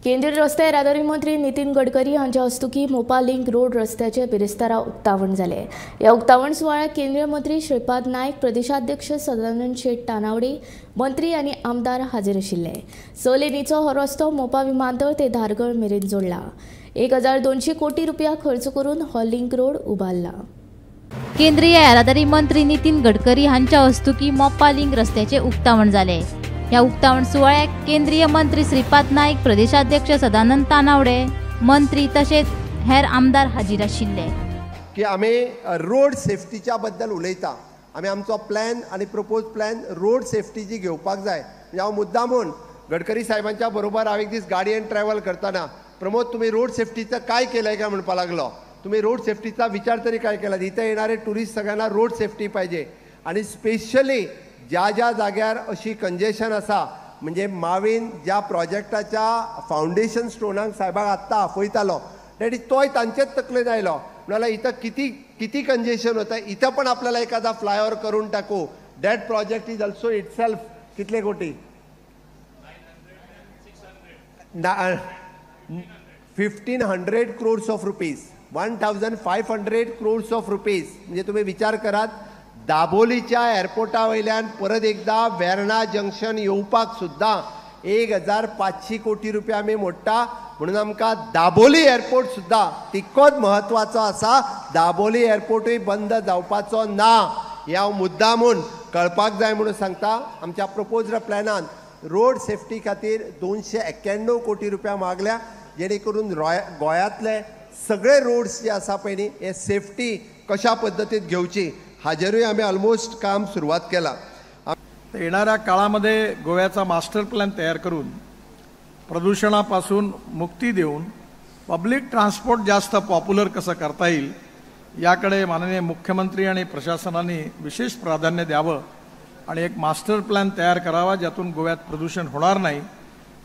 केंद्रीय रस्ते येरादारी मंत्री नितीन गडकरी हांच्या हस्तुकी मोपा लिंक रोड रस्त्याचे बिरेस्तारा उक्तावण जाले। ह्या उक्तावण सुवाळ्याक केंद्रीय मंत्री श्रीपाद नाईक, प्रदेशाध्यक्ष सदानंद शेट तानावडे, मंत्री आनी आमदार हाजीर आशिल्ले। 6 लेनीचो हो रस्तो मोपा विमानतळ ते धारगळ मेरेन जोडला। 1200 कोटी रुपया खर्च करून हो लिंक रोड उबारला। केंद्रीय येरादारी मंत्री नितीन गडकरी हांच्या हस्तुकी मोपा लिंक रस्त्याचे उक्तावण जाले। या उक्तावण सुवाळ्याक केंद्रीय मंत्री श्रीपाद नाईक, प्रदेशाध्यक्ष सदानंद तानावडे, मंत्री तसेच हेर आमदार हाजीर आशिल्ले। की आमी रोड सेफ्टीच्या बद्दल उलयता, आमी आमचो प्लॅन आनी प्रपोज प्लॅन रोड सेफ्टी जी घेवपाक जाय। म्हणजे हांव मुद्दामून गडकरी साहेबांच्या बरोबर हांव एक दीस गाडयेन ट्रॅव्हल करतना, प्रमोद तुम्ही रोड सेफ्टीचं काय केलंय का म्हणपाक लागलो। तुम्ही रोड सेफ्टीचा विचार तरी काय केला? इथे येणारे टुरिस्ट सगळ्यांना रोड सेफ्टी पाहिजे आणि स्पेशली ज्या ज्या जाग्यार अशी कंजेशन आसा, म्हणजे मावीन ज्या प्रोजेक्टाच्या फाउंडेशन स्टोनाक साहेबाक आत्ता आफयतालो डॅडी तोय तांचेच तकलेन आयलो, म्हणल्यार इथं किती कंजेशन होतं, इथं पण आपल्याला एखादा फ्लायओव्हर करून टाकू। That project is also itself कितले कोटी? 1500 crores of rupees, 1500 crores of rupees। म्हणजे तुम्ही विचार करात, दाबोलीच्या एअरपोर्टा वयल्यान परत एकदा वेर्णा जंक्शन येवपाक सुद्धा 1500 कोटी रुपया आमी मोडटा। म्हणून आमकां दाबोली एअरपोर्ट सुद्धा तितकोच महत्वाचो आसा। दाबोली एअरपोर्टूय बंद जावपाचो ना हे हांव मुद्दामून कळपाक जाय म्हणून सांगता। आमच्या प्रपोज्ड प्लॅनान रोड सेफ्टी खातीर 291 कोटी रुपया मागल्या, जेणे करून गोंयांतले सगळे रोड्स जे आसा पळय न्ही हे सेफ्टी कशा पद्दतीन घेवची हाजेरूय आम्ही ऑलमोस्ट काम सुरुवात केला। येणाऱ्या काळामध्ये गोव्याचा मास्टर प्लॅन तयार करून प्रदूषणापासून मुक्ती देऊन पब्लिक ट्रान्सपोर्ट जास्त पॉप्युलर कसं करता येईल याकडे माननीय मुख्यमंत्री आणि प्रशासनाने विशेष प्राधान्य द्यावं आणि एक मास्टर प्लॅन तयार करावा ज्यातून गोव्यात प्रदूषण होणार नाही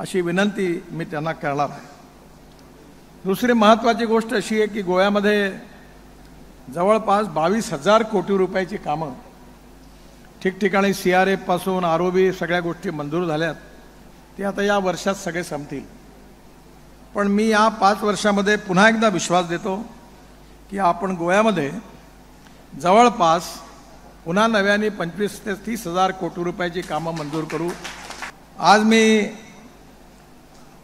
अशी विनंती मी त्यांना करणार आहे। दुसरी महत्त्वाची गोष्ट अशी आहे की गोव्यामध्ये जवळपास 22,000 कोटी रुपयाची कामं ठिकठिकाणी CRF पासून ROB सगळ्या गोष्टी मंजूर झाल्यात, ते आता या वर्षात सगळे संपतील। पण मी या 5 वर्षामध्ये पुन्हा एकदा विश्वास देतो की आपण गोव्यामध्ये जवळपास पुन्हा नव्याने 25,000 ते 30,000 कोटी रुपयाची कामं मंजूर करू। आज मी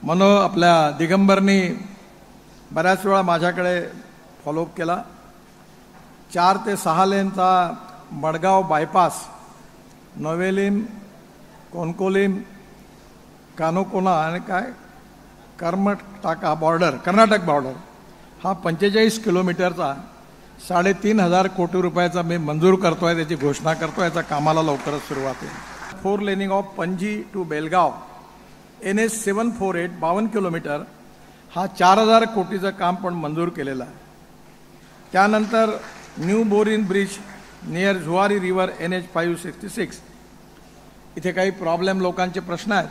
आपल्या दिगंबरनी बऱ्याच वेळा माझ्याकडे फॉलोअप केला। 4 ते 6 लेनचा मडगाव बायपास नवेलीम, कोणकोलीम, कानोकोना आणि कर्नाटक बॉर्डर हा 45 किलोमीटरचा 3,500 कोटी रुपयाचा मी मंजूर करतोय, त्याची घोषणा करतोय। याचा कामाला लवकरच सुरुवात होईल। 4 laning of Panaji to Belgaum NH 748 52 kilometre हा 4,000 कोटीचं काम पण मंजूर केलेलं आहे। त्यानंतर new Borim bridge near Zuari river NH 566 इथे काही प्रॉब्लेम लोकांचे प्रश्न आहेत।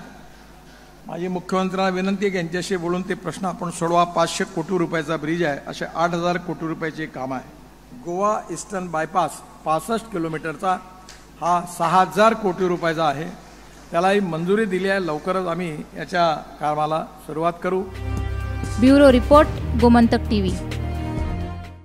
माझी मुख्यमंत्र्यांना विनंती आहे की यांच्याशी बोलून ते प्रश्न आपण सोडवा। 500 कोटी रुपयाचा ब्रिज आहे, असे 8,000 कोटी रुपयाचे काम आहे। गोवा ईस्टर्न बायपास 65 किलोमीटरचा हा 6,000 कोटी रुपयाचा आहे, त्यालाही मंजुरी दिली आहे। लवकरच आम्ही याच्या कामाला सुरुवात करू। Bureau report, Gomantak TV।